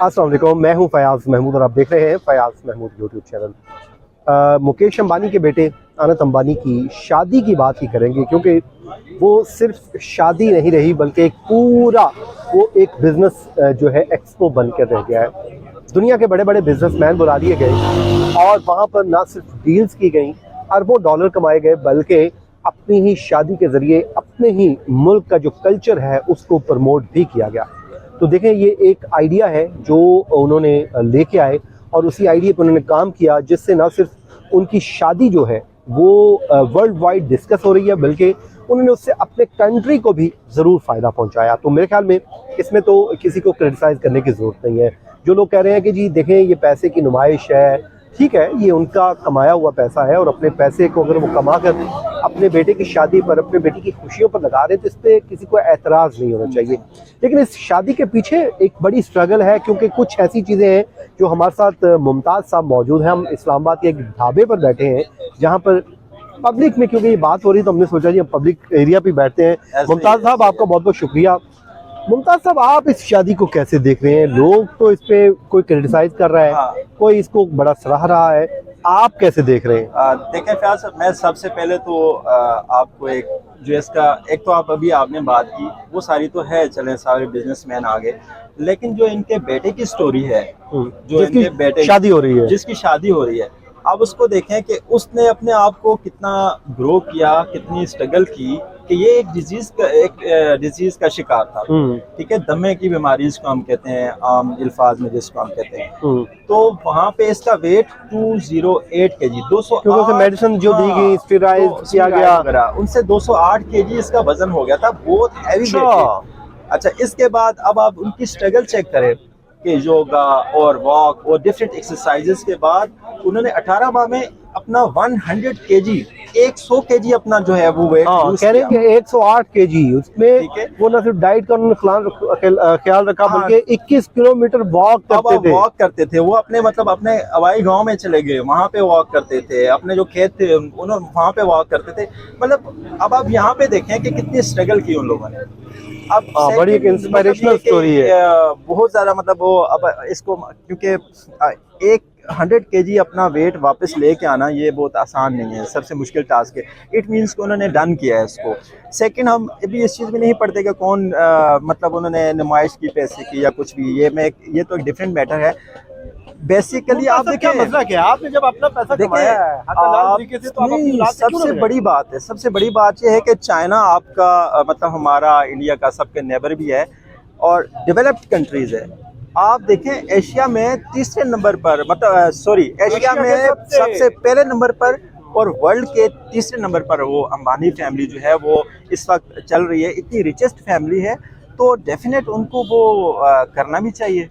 अस्सलाम वालेकुम, मैं हूं फयाज महमूद और आप देख रहे हैं फयाज महमूद यूट्यूब चैनल। मुकेश अंबानी के बेटे अनंत अंबानी की शादी की बात ही करेंगे, क्योंकि वो सिर्फ शादी नहीं रही बल्कि वो एक बिज़नेस जो है एक्सपो बनकर रह गया है। दुनिया के बड़े बड़े बिजनेसमैन बुला लिए गए और वहाँ पर ना सिर्फ डील्स की गई, अरबों डॉलर कमाए गए, बल्कि अपनी ही शादी के ज़रिए अपने ही मुल्क का जो कल्चर है उसको प्रमोट भी किया गया। तो देखें, ये एक आइडिया है जो उन्होंने लेके आए और उसी आइडिया पर उन्होंने काम किया, जिससे ना सिर्फ उनकी शादी जो है वो वर्ल्ड वाइड डिस्कस हो रही है, बल्कि उन्होंने उससे अपने कंट्री को भी ज़रूर फ़ायदा पहुंचाया। तो मेरे ख्याल में इसमें तो किसी को क्रिटिसाइज़ करने की ज़रूरत नहीं है। जो लोग कह रहे हैं कि जी देखें ये पैसे की नुमाइश है, ठीक है, ये उनका कमाया हुआ पैसा है और अपने पैसे को अगर वो कमा कर अपने बेटे की शादी पर, अपने बेटी की खुशियों पर लगा रहे, तो इस पर किसी को एतराज़ नहीं होना चाहिए। लेकिन इस शादी के पीछे एक बड़ी स्ट्रगल है, क्योंकि कुछ ऐसी चीज़ें हैं जो हमारे साथ मुमताज़ साहब मौजूद हैं। हम इस्लामाबाद के एक ढाबे पर बैठे हैं जहाँ पर पब्लिक में, क्योंकि ये बात हो रही तो हमने सोचा जी हम पब्लिक एरिया पे बैठते हैं। मुमताज़ साहब, आपका बहुत बहुत शुक्रिया। मुमताज़ साहब, आप इस शादी को कैसे देख रहे हैं? लोग तो इस पे कोई क्रिटिसाइज कर रहा है, कोई इसको बड़ा सराह रहा है, आप कैसे देख रहे हैं? देखें फयाज साहब, मैं सबसे पहले तो आपको जो इसका एक तो आपने बात की, वो सारी तो है, चले सारे बिजनेसमैन आ गए, लेकिन जो इनके बेटे की स्टोरी है, जो इनके बेटे शादी हो रही है, जिसकी शादी हो रही है, आप उसको देखें कि उसने अपने आप को कितना ग्रो किया, कितनी स्ट्रगल की कि ये एक डिजीज का शिकार था। ठीक है, दमे की बीमारी जिसको हम कहते हैं आम अल्फाज में, जिसको हम कहते हैं। तो वहाँ पे इसका वेट 208 kg, 208 मेडिसिन जो दी गई, स्टेरॉइड किया गया, उनसे 208 kg इसका वजन हो गया था, बहुत हैवी वेट। अच्छा, इसके बाद अब आप उनकी स्ट्रगल चेक करें कि योगा और वॉक और डिफरेंट एक्सरसाइजेस के बाद उन्होंने 18 माह में अपना 100 kg 100 kg अपना जो है वो वेट कह रहे हैं 108 kg, उसमें वो ना सिर्फ डाइट का उन्होंने ख्याल रखा, बल्कि 21 किलोमीटर वॉक करते थे। वो अपने अपने हवाई गांव में चले गए, वहां पे वॉक करते थे, अपने जो खेत थे उन्होंने वहां पे वॉक करते थे। अब आप यहाँ पे देखें कि कितनी स्ट्रगल की उन लोगों ने। अब बड़ी एक इंस्पिरेशनल स्टोरी है, बहुत ज्यादा। वो अब इसको, क्योंकि 100 kg अपना वेट वापस लेके आना ये बहुत आसान नहीं है, सबसे मुश्किल टास्क है। इट मीन्स कि उन्होंने डन किया है इसको। सेकंड, हम अभी इस चीज़ में नहीं पढ़ते कि कौन उन्होंने नुमाइश की पैसे की या कुछ भी, ये तो एक डिफरेंट मैटर है। बेसिकली आप देखिए मसला क्या है, आपने जब अपना पैसा कमाया है तो सबसे बड़ी बात यह है कि चाइना आपका हमारा इंडिया का सबके नेबर भी है और डेवलप्ड कंट्रीज है। आप देखें एशिया में तीसरे नंबर पर, एशिया में सबसे पहले नंबर पर और वर्ल्ड के तीसरे नंबर पर वो अंबानी फैमिली जो है वो इस वक्त चल रही है। इतनी रिचेस्ट फैमिली है, तो डेफिनेट उनको वो करना भी चाहिए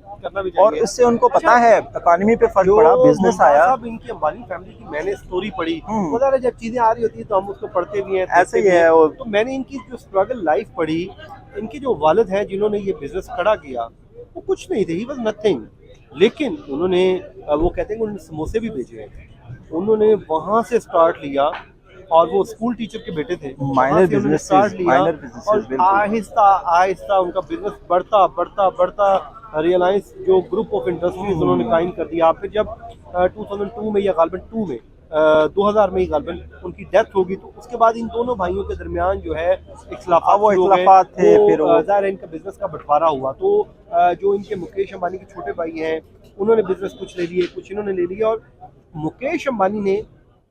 और इससे उनको पता है इकोनॉमी पे फर्क पड़ा, बिजनेस आया। इनकी अंबानी फैमिली की मैंने स्टोरी पढ़ी, जब चीजें आ रही होती है तो हम उसको पढ़ते भी हैं, ऐसे ही है। तो मैंने इनकी जो स्ट्रगल लाइफ पढ़ी, इनके जो वालिद हैं जिन्होंने ये बिजनेस खड़ा किया, वो कुछ नहीं थे, ही वाज नथिंग, लेकिन उन्होंने, वो कहते हैं उन्होंने समोसे भी भेजे हैं, उन्होंने वहां से स्टार्ट लिया और वो स्कूल टीचर के बेटे थे, माइनर बिजनेस स्टार्ट लिया और आहिस्ता आहिस्ता उनका बिजनेस बढ़ता रियलाइंस जो ग्रुप ऑफ इंडस्ट्रीज उन्होंने कायम कर दिया। फिर जब 2002 में या गालबन 2000 में ही गालबन उनकी डेथ होगी, तो उसके बाद इन दोनों भाइयों के दरमियान जो है इख्तिलाफात थे, फिर ज़ाहिर इनका बिजनेस का बंटवारा हुआ। तो जो इनके मुकेश अंबानी के छोटे भाई हैं, उन्होंने बिजनेस कुछ ले लिए, कुछ इन्होंने ले लिया, और मुकेश अंबानी ने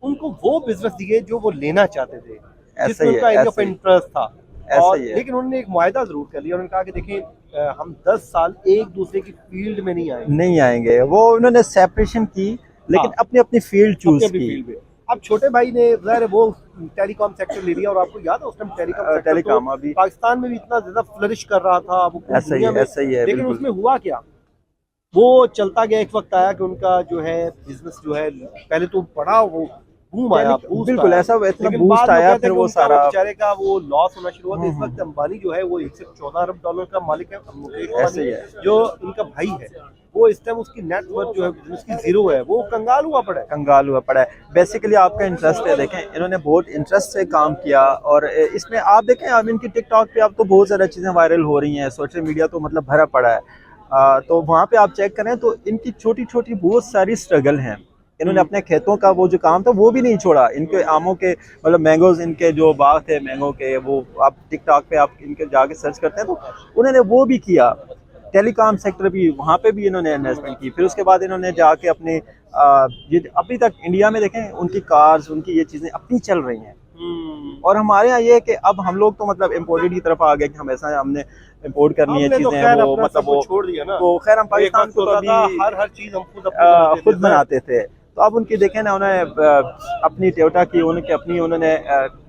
उनको वो बिजनेस दिए जो वो लेना चाहते थे, जिसमें उनका एरिया ऑफ इंटरेस्ट था। और लेकिन उन्होंने एक मुआहदा जरूर कर लिया, उन्होंने कहा कि देखें हम 10 साल एक दूसरे की फील्ड में नहीं आएंगे। वो उन्होंने सेपरेशन की, लेकिन अपनी अपनी फील्ड चूज की। अब छोटे भाई ने ज़ाहिर वो टेलीकॉम सेक्टर ले लिया, और आपको याद है उस टाइम टेलीकॉम अभी पाकिस्तान में भी इतना ज्यादा फ्लरिश कर रहा था, वो ऐसा ही है, लेकिन उसमें हुआ क्या, वो चलता गया। एक वक्त आया कि उनका जो है बिजनेस जो है, पहले तो बड़ा वो बूम आया, बिल्कुल ऐसा इतना बूस्ट आया, फिर वो सारा बेचारे का वो लॉस होना शुरू हुआ। तो इस वक्त अंबानी जो है वो 114 अरब डॉलर का मालिक है। ऐसे ही है, जो इनका भाई है वो इस टाइम उसकी नेटवर्थ जो है उसकी जीरो है, वो कंगाल हुआ पड़ा है। बेसिकली आपका इंटरेस्ट है, देखें इन्होंने बहुत इंटरेस्ट से काम किया, और इसमें आप देखें अब इनकी टिकटॉक पे अब तो बहुत ज़्यादा चीज़ें वायरल हो रही हैं, सोशल मीडिया तो भरा पड़ा है। तो वहाँ पे आप चेक करें तो इनकी छोटी छोटी बहुत सारी स्ट्रगल हैं। इन्होंने अपने खेतों का वो जो काम था वो भी नहीं छोड़ा। इनके आमों के मतलब मैंगोज, इनके जो बाग थे मैंगो के, वो आप टिकटॉक पे आप इनके जाके सर्च करते हैं तो उन्होंने वो भी किया। टेलीकॉम सेक्टर भी, वहाँ पे भी इन्होंने इन्वेस्टमेंट की। फिर उसके बाद इन्होंने जाके अपने ये अभी तक इंडिया में देखें उनकी कार्स, उनकी ये चीज़ें अपनी चल रही हैं। और हमारे यहाँ ये है कि अब हम लोग तो मतलब इम्पोर्टेड की तरफ आ गए कि हम ऐसा हमने इम्पोर्ट करनी है तो चीज़ें, वो मतलब वो छोड़ दिया ना। तो खैर हम पाकिस्तान को तो अभी हर चीज हम खुद बनाते थे। तो अब उनकी देखें ना, उन्हें अपनी टोयोटा की, उनकी अपनी उन्होंने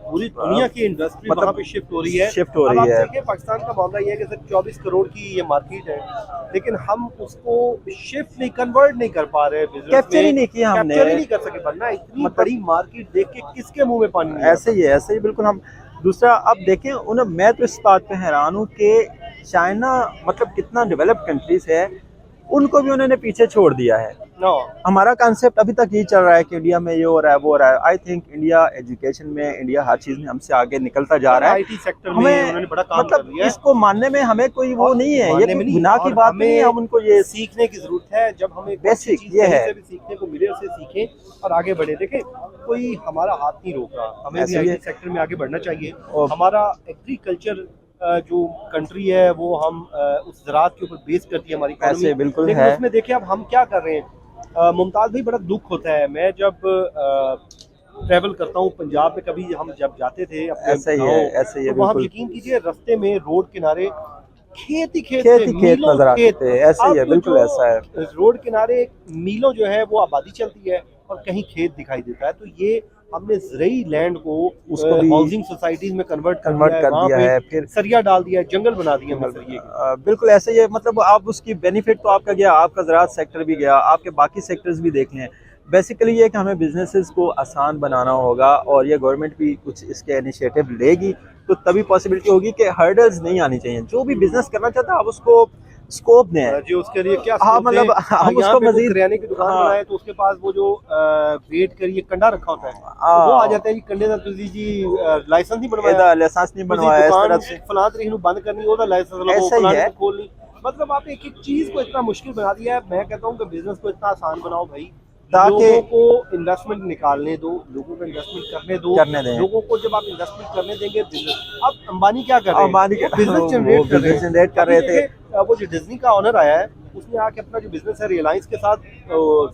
पूरी दुनिया की इंडस्ट्री मतलब वहाँ पे शिफ्ट हो रही है। शिफ्ट हो अब रही आप है। देखिए पाकिस्तान का मामला ये है कि सिर्फ 24 करोड़ की ये मार्केट है, लेकिन हम उसको शिफ्ट नहीं, कन्वर्ट नहीं कर पा रहे, कैप्चर ही नहीं किया हमने, कैप्चर ही नहीं कर सके। वरना इतनी मतलब बड़ी मार्केट देख के किसके मुंह में पानी नहीं ऐसे ही है, ऐसे ही बिल्कुल। हम दूसरा अब देखें उन्हें, मैं तो इस बात पे हैरान हूँ कि चाइना मतलब कितना डेवलप्ड कंट्रीज है, उनको भी उन्होंने पीछे छोड़ दिया है। नो। हमारा कंसेप्ट अभी तक यही चल रहा है कि इंडिया में ये हो रहा है वो हो रहा है। आई थिंक इंडिया एजुकेशन में, इंडिया हर चीज में हमसे आगे निकलता जा रहा है। आईटी सेक्टर में उन्होंने बड़ा काम कर मतलब लिया है। इसको मानने में हमें कोई वो नहीं है, ये कोई गुनाह की बात नहीं है। हम उनको ये सीखने की जरूरत है। जब हमें बेसिक ये है से भी सीखने को मिले उसे सीखें और आगे बढ़े। देखें कोई हमारा हाथ नहीं रोक रहा, हमें भी आईटी सेक्टर में आगे बढ़ना चाहिए। हमारा एग्रीकल्चर जो कंट्री है वो हम उस ज़राअत के ऊपर बेस करती है हमारी इकोनॉमी, बिल्कुल लेकिन है। उसमें देखिए अब हम क्या कर रहे हैं। मुमताज़ भाई, बड़ा दुख होता है। मैं जब ट्रैवल करता हूँ पंजाब में, कभी हम जब जाते थे अपने ऐसे ही है, ऐसे ही है, तो वहाँ बिल्कुल। यकीन कीजिए रास्ते में रोड किनारे खेत ही खेत नजर आते थे। ऐसे ही है, बिल्कुल ऐसा है। रोड किनारे मीलों जो है वो आबादी चलती है और कहीं खेत दिखाई देता है। तो ये हमने ज़रई लैंड को उसको भी हाउसिंग सोसाइटीज में कन्वर्ट कर दिया है, फिर सरिया डाल दिया है, जंगल बना दिए हमने सरिये के। बिल्कुल ऐसे ही है। मतलब आप उसकी बेनिफिट तो आपका गया, आपका ज़राअत सेक्टर भी गया, आपके बाकी सेक्टर्स भी देख लें। बेसिकली ये कि हमें बिजनेसेस को आसान बनाना होगा और ये गवर्नमेंट भी कुछ इसके इनिशिएटिव लेगी तो तभी पॉसिबिलिटी होगी कि हर्डल्स नहीं आनी चाहिए। जो भी बिजनेस करना चाहता है आप उसको स्कोप दें जी, उसके लिए क्या हाँ, मतलब हम उसको मजीद किराने की दुकान बनाए तो उसके पास वो जो वेट करिए कंडा रखा होता है, वो आ जाता है जी कंडे दा तुसी जी लाइसेंस नहीं बनवाया, लाइसेंस नहीं बनवाया, इस तरह से फलां तरीक नूं बंद करनी ओदा लाइसेंस ऐसा ही है। खोलनी। मतलब आप एक एक चीज को इतना मुश्किल बना दिया है। मैं कहता हूँ कि बिजनेस को इतना आसान बनाओ भाई, ताकि लोगों को इन्वेस्टमेंट निकालने दो, लोगों को इन्वेस्टमेंट करने दें। लोगों को जब आप इन्वेस्टमेंट करने देंगे बिजनेस, अब अंबानी क्या कर रहे हैं, अंबानी बिजनेस जनरेट कर रहे थे। वो जो डिज्नी का ऑनर आया है उसने आके अपना जो बिजनेस है रिलायंस के साथ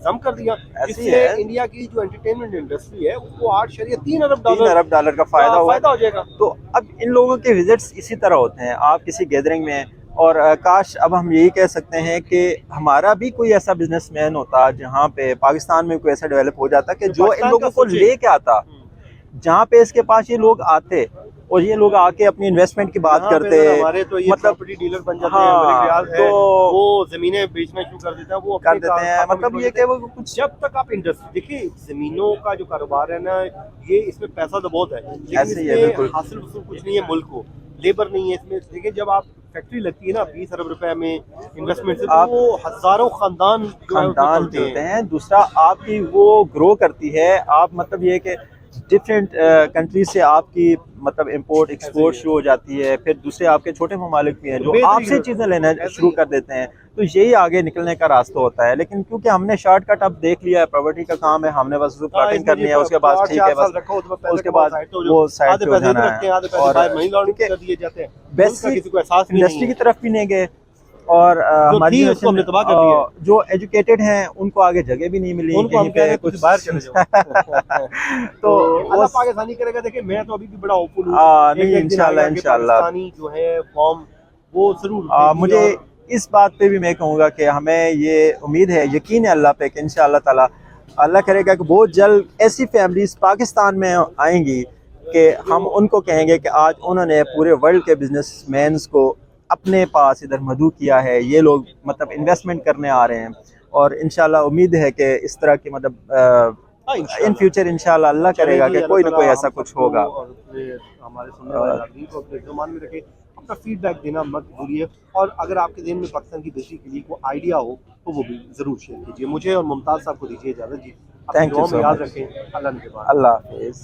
जम कर दिया। इससे इंडिया की जो एंटरटेनमेंट इंडस्ट्री है उसको 3 अरब डॉलर का फायदा हो जाएगा। तो अब इन लोगों के विजिट्स इसी तरह होते हैं। आप किसी गैदरिंग में, और काश अब हम यही कह सकते हैं कि हमारा भी कोई ऐसा बिजनेसमैन होता जहाँ पे पाकिस्तान में कोई ऐसा डेवलप हो जाता कि जो इन लोगों को लेके आता, जहाँ पे इसके पास ये लोग आते और ये लोग आके अपनी इन्वेस्टमेंट की बात करते। हमारे तो ये मतलब डीलर बन जाते हाँ, हैं, मेरे ख्याल है, तो वो जमीनें बेचना शुरू कर देते हैं, वो कर देते हैं। मतलब ये कि वो कुछ, जब तक आप इंडस्ट्री देखिए, जमीनों का जो कारोबार है ना, ये इसमें पैसा तो बहुत है, लेकिन इसमें हासिल वसूल कुछ नहीं है, मुल्क को लेबर नहीं है इसमें। देखिए जब आप फैक्ट्री लगती है ना 20 अरब रुपए में इन्वेस्टमेंट से, तो वो हजारों खानदान चलते हैं। दूसरा आपकी वो ग्रो करती है। आप मतलब ये कि डिफरेंट कंट्रीज से आपकी मतलब इंपोर्ट एक्सपोर्ट शुरू हो जाती है। फिर दूसरे आपके छोटे ममालिक भी हैं जो आपसे चीज़ें लेना शुरू कर देते हैं। तो यही आगे निकलने का रास्ता होता है। लेकिन क्योंकि हमने शॉर्टकट अब देख लिया है, प्रॉपर्टी का काम है, हमने बस उसको प्लॉटिंग करनी है, उसके बाद ठीक है, बस उसके बाद वो साइड पे हो जाना है। और बेसिक इंडस्ट्री की तरफ भी नहीं गए और हमारी जो एजुकेटेड हैं उनको आगे जगह भी नहीं मिली, उनको हम कह रहे हैं कुछ बाहर चले जाओ। तो अल्लाह पाकिस्तानी करेगा। देखिए मैं तो अभी भी बड़ा होपफुल हूं, नहीं इंशाल्लाह जो है फॉर्म वो जरूर। मुझे इस बात पे भी मैं कहूँगा कि हमें ये उम्मीद है, यकीन है अल्लाह पे कि इंशाल्लाह ताला अल्लाह करेगा कि बहुत जल्द ऐसी फैमिलीज पाकिस्तान में आएंगी कि हम उनको कहेंगे कि आज उन्होंने पूरे वर्ल्ड के बिजनेसमैन को अपने पास इधर मदऊ किया है, ये लोग मतलब इन्वेस्टमेंट करने आ रहे हैं। और इंशाल्लाह उम्मीद है कि इस तरह की मतलब इन फ्यूचर इंशाल्लाह अल्लाह करेगा कि कोई ना कोई ऐसा कुछ होगा। हमारे सुनने वाले नाज़रीन को अपने ज़मान में रखें, अपना फीडबैक देना मत भूलिए, और अगर आपके ज़हन में पाकिस्तान की बेहतरी के लिए कोई आइडिया हो तो वो भी ज़रूर शेयर कीजिए। मुझे और मुमताज़ साहब को दीजिए इजाज़त जी। थैंक यू, याद रखें। अल्लाह हाफ़िज़।